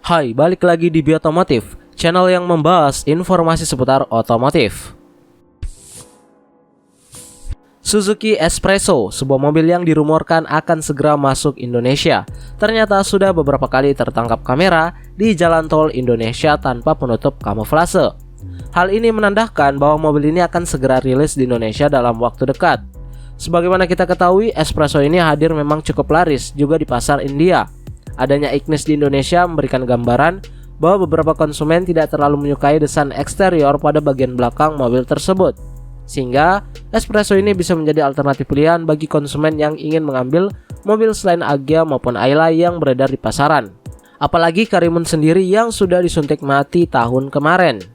Hai, balik lagi di Biotomotif, channel yang membahas informasi seputar otomotif. Suzuki Espresso, sebuah mobil yang dirumorkan akan segera masuk Indonesia, ternyata sudah beberapa kali tertangkap kamera di jalan tol Indonesia tanpa penutup kamuflase. Hal ini menandakan bahwa mobil ini akan segera rilis di Indonesia dalam waktu dekat. Sebagaimana kita ketahui, Espresso ini hadir memang cukup laris juga di pasar India. Adanya Ignis di Indonesia memberikan gambaran bahwa beberapa konsumen tidak terlalu menyukai desain eksterior pada bagian belakang mobil tersebut, sehingga Espresso ini bisa menjadi alternatif pilihan bagi konsumen yang ingin mengambil mobil selain Agya maupun Ayla yang beredar di pasaran. Apalagi Karimun sendiri yang sudah disuntik mati tahun kemarin.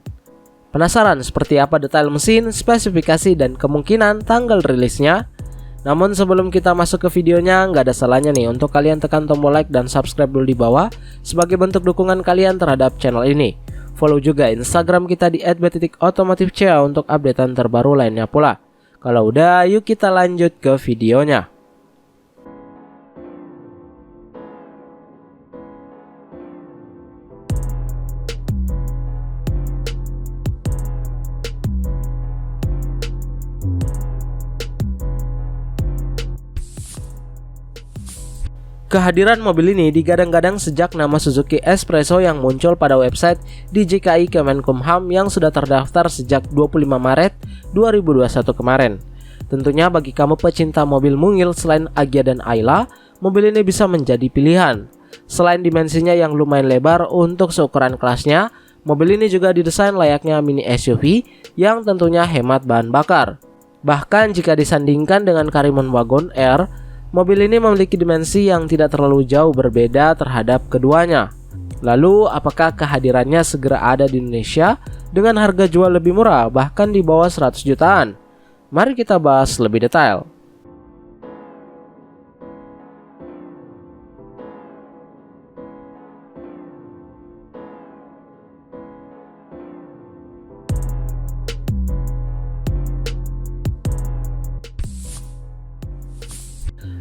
Penasaran seperti apa detail mesin, spesifikasi, dan kemungkinan tanggal rilisnya? Namun sebelum kita masuk ke videonya, nggak ada salahnya nih untuk kalian tekan tombol like dan subscribe dulu di bawah sebagai bentuk dukungan kalian terhadap channel ini. Follow juga Instagram kita di @b.otomotifca untuk updatean terbaru lainnya pula. Kalau udah, yuk kita lanjut ke videonya. Kehadiran mobil ini digadang-gadang sejak nama Suzuki Espresso yang muncul pada website DJKI Kemenkumham yang sudah terdaftar sejak 25 Maret 2021 kemarin. Tentunya bagi kamu pecinta mobil mungil selain Agya dan Ayla, mobil ini bisa menjadi pilihan. Selain dimensinya yang lumayan lebar untuk seukuran kelasnya, mobil ini juga didesain layaknya mini SUV yang tentunya hemat bahan bakar. Bahkan jika disandingkan dengan Karimun Wagon R, mobil ini memiliki dimensi yang tidak terlalu jauh berbeda terhadap keduanya. Lalu, apakah kehadirannya segera ada di Indonesia dengan harga jual lebih murah, bahkan di bawah 100 jutaan? Mari kita bahas lebih detail.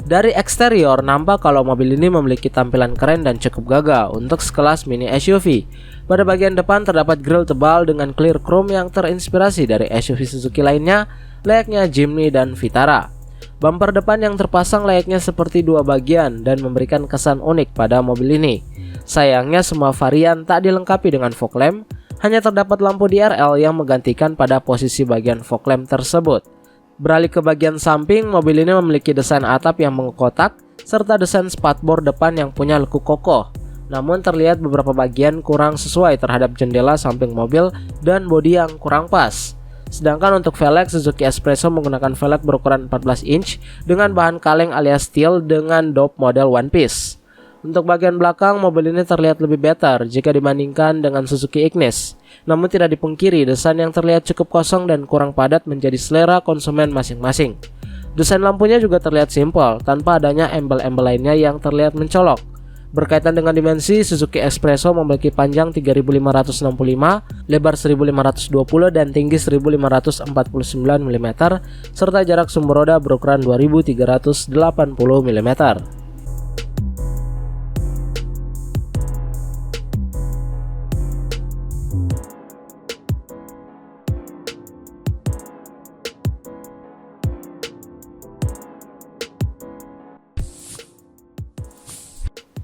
Dari eksterior nampak kalau mobil ini memiliki tampilan keren dan cukup gagah untuk sekelas mini SUV. Pada bagian depan terdapat grill tebal dengan clear chrome yang terinspirasi dari SUV Suzuki lainnya, layaknya Jimny dan Vitara. Bumper depan yang terpasang layaknya seperti dua bagian dan memberikan kesan unik pada mobil ini. Sayangnya semua varian tak dilengkapi dengan fog lamp, hanya terdapat lampu DRL yang menggantikan pada posisi bagian fog lamp tersebut. Beralih ke bagian samping, mobil ini memiliki desain atap yang mengkotak serta desain spatbor depan yang punya lekuk kokoh. Namun terlihat beberapa bagian kurang sesuai terhadap jendela samping mobil dan bodi yang kurang pas. Sedangkan untuk velg, Suzuki Espresso menggunakan velg berukuran 14 inch dengan bahan kaleng alias steel dengan dop model one piece. Untuk bagian belakang, mobil ini terlihat lebih better jika dibandingkan dengan Suzuki Ignis. Namun tidak dipungkiri, desain yang terlihat cukup kosong dan kurang padat menjadi selera konsumen masing-masing. Desain lampunya juga terlihat simpel, tanpa adanya embel-embel lainnya yang terlihat mencolok. Berkaitan dengan dimensi, Suzuki Espresso memiliki panjang 3565, lebar 1520 dan tinggi 1549 mm, serta jarak sumber roda berukuran 2380 mm.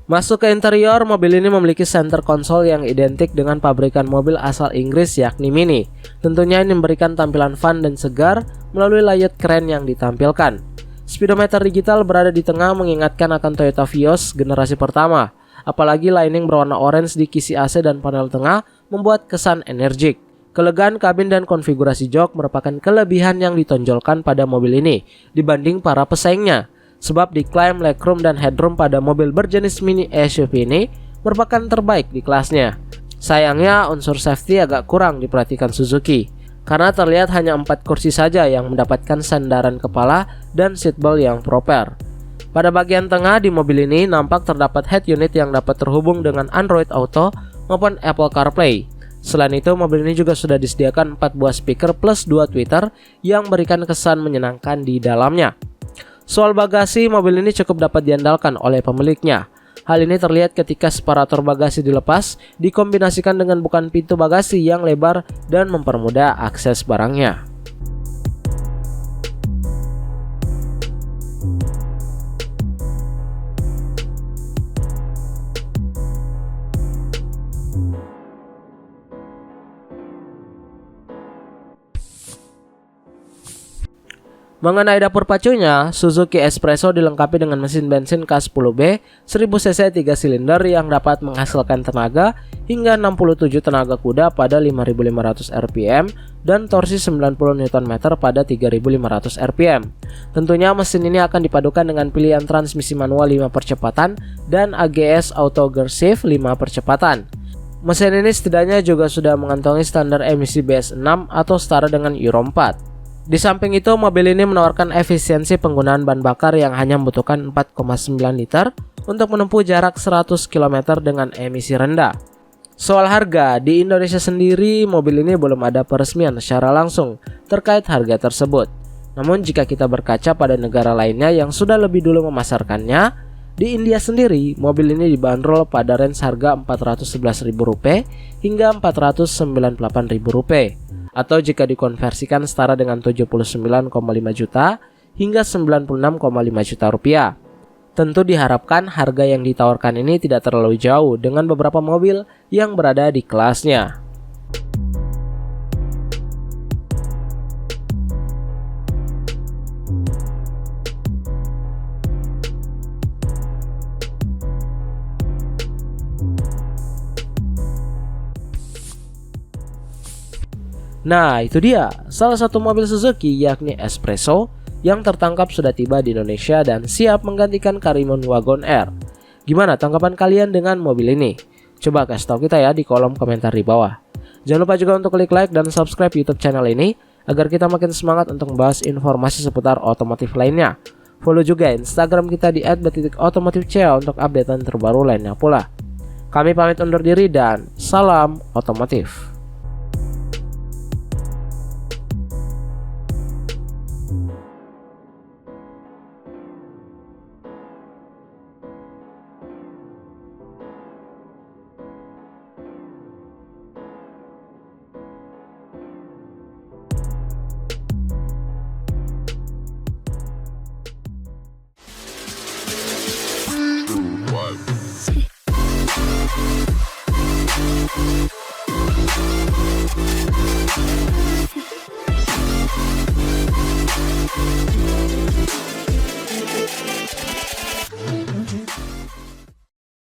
Masuk ke interior, mobil ini memiliki center console yang identik dengan pabrikan mobil asal Inggris yakni Mini. Tentunya ini memberikan tampilan fun dan segar melalui layout keren yang ditampilkan. Speedometer digital berada di tengah mengingatkan akan Toyota Vios generasi pertama. Apalagi lining berwarna orange di kisi AC dan panel tengah membuat kesan energik. Kelegaan kabin dan konfigurasi jok merupakan kelebihan yang ditonjolkan pada mobil ini dibanding para pesaingnya. Sebab diklaim legroom dan headroom pada mobil berjenis mini SUV ini merupakan terbaik di kelasnya. Sayangnya unsur safety agak kurang diperhatikan Suzuki, karena terlihat hanya 4 kursi saja yang mendapatkan sandaran kepala dan seatbelt yang proper. Pada bagian tengah di mobil ini nampak terdapat head unit yang dapat terhubung dengan Android Auto maupun Apple CarPlay. Selain itu, mobil ini juga sudah disediakan 4 buah speaker plus 2 tweeter yang memberikan kesan menyenangkan di dalamnya. Soal bagasi, mobil ini cukup dapat diandalkan oleh pemiliknya. Hal ini terlihat ketika separator bagasi dilepas, dikombinasikan dengan bukaan pintu bagasi yang lebar dan mempermudah akses barangnya. Mengenai dapur pacunya, Suzuki Espresso dilengkapi dengan mesin bensin K10B 1000cc 3 silinder yang dapat menghasilkan tenaga hingga 67 tenaga kuda pada 5500 rpm dan torsi 90 Nm pada 3500 rpm. Tentunya mesin ini akan dipadukan dengan pilihan transmisi manual 5 percepatan dan AGS Auto Gear Shift 5 percepatan. Mesin ini setidaknya juga sudah mengantongi standar emisi BS6 atau setara dengan Euro 4. Di samping itu, mobil ini menawarkan efisiensi penggunaan bahan bakar yang hanya membutuhkan 4,9 liter untuk menempuh jarak 100 km dengan emisi rendah. Soal harga, di Indonesia sendiri mobil ini belum ada peresmian secara langsung terkait harga tersebut. Namun jika kita berkaca pada negara lainnya yang sudah lebih dulu memasarkannya, di India sendiri mobil ini dibanderol pada range harga Rp411.000 hingga Rp498.000. Atau jika dikonversikan setara dengan 79,5 juta hingga 96,5 juta rupiah. Tentu diharapkan harga yang ditawarkan ini tidak terlalu jauh dengan beberapa mobil yang berada di kelasnya. Nah, itu dia salah satu mobil Suzuki yakni Espresso yang tertangkap sudah tiba di Indonesia dan siap menggantikan Karimun Wagon R. Gimana tanggapan kalian dengan mobil ini? Coba kasih tahu kita ya di kolom komentar di bawah. Jangan lupa juga untuk klik like dan subscribe YouTube channel ini agar kita makin semangat untuk membahas informasi seputar otomotif lainnya. Follow juga Instagram kita di @otomotifca untuk updatean terbaru lainnya pula. Kami pamit undur diri dan salam otomotif.